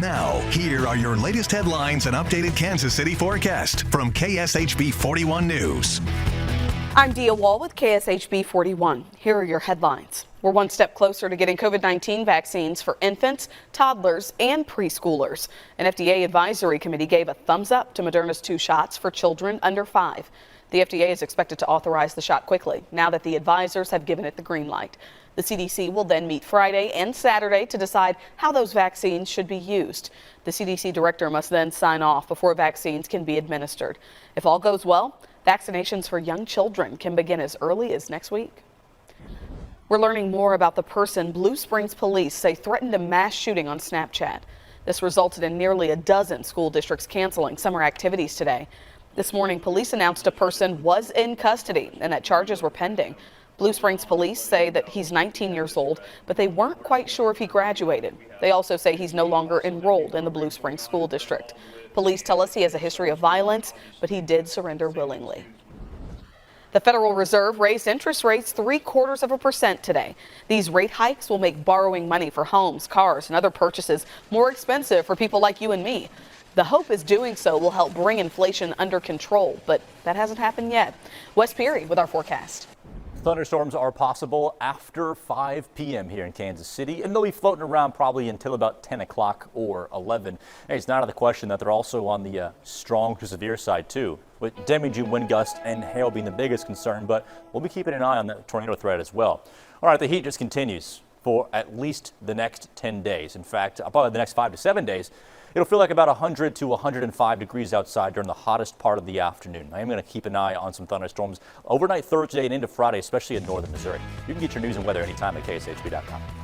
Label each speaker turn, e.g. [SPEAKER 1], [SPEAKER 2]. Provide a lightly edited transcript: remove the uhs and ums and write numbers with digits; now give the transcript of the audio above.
[SPEAKER 1] Now, here are your latest headlines and updated Kansas City forecast from KSHB 41 News.
[SPEAKER 2] I'm Dia Wall with KSHB 41. Here are your headlines. We're one step closer to getting COVID-19 vaccines for infants, toddlers, and preschoolers. An FDA advisory committee gave a thumbs up to Moderna's 2 shots for children under 5. The FDA is expected to authorize the shot quickly, now that the advisors have given it the green light. The CDC will then meet Friday and Saturday to decide how those vaccines should be used. The CDC director must then sign off before vaccines can be administered. If all goes well, vaccinations for young children can begin as early as next week. We're learning more about the person Blue Springs police say threatened a mass shooting on Snapchat. This resulted in nearly a dozen school districts canceling summer activities today. This morning, police announced a person was in custody and that charges were pending. Blue Springs police say that he's 19 years old, but they weren't quite sure if he graduated. They also say he's no longer enrolled in the Blue Springs School District. Police tell us he has a history of violence, but he did surrender willingly. The Federal Reserve raised interest rates 0.75% today. These rate hikes will make borrowing money for homes, cars, and other purchases more expensive for people like you and me. The hope is doing so will help bring inflation under control, but that hasn't happened yet. Wes Peary with our forecast.
[SPEAKER 3] Thunderstorms are possible after 5 p.m. here in Kansas City, and they'll be floating around probably until about 10 o'clock or 11. Hey, it's not out of the question that they're also on the strong to severe side too, with damaging wind gusts and hail being the biggest concern, but we'll be keeping an eye on that tornado threat as well. All right, the heat just continues for at least the next 10 days. In fact, probably the next 5 to 7 days. It'll feel like about 100 to 105 degrees outside during the hottest part of the afternoon. I am going to keep an eye on some thunderstorms overnight Thursday and into Friday, especially in northern Missouri. You can get your news and weather anytime at KSHB.com.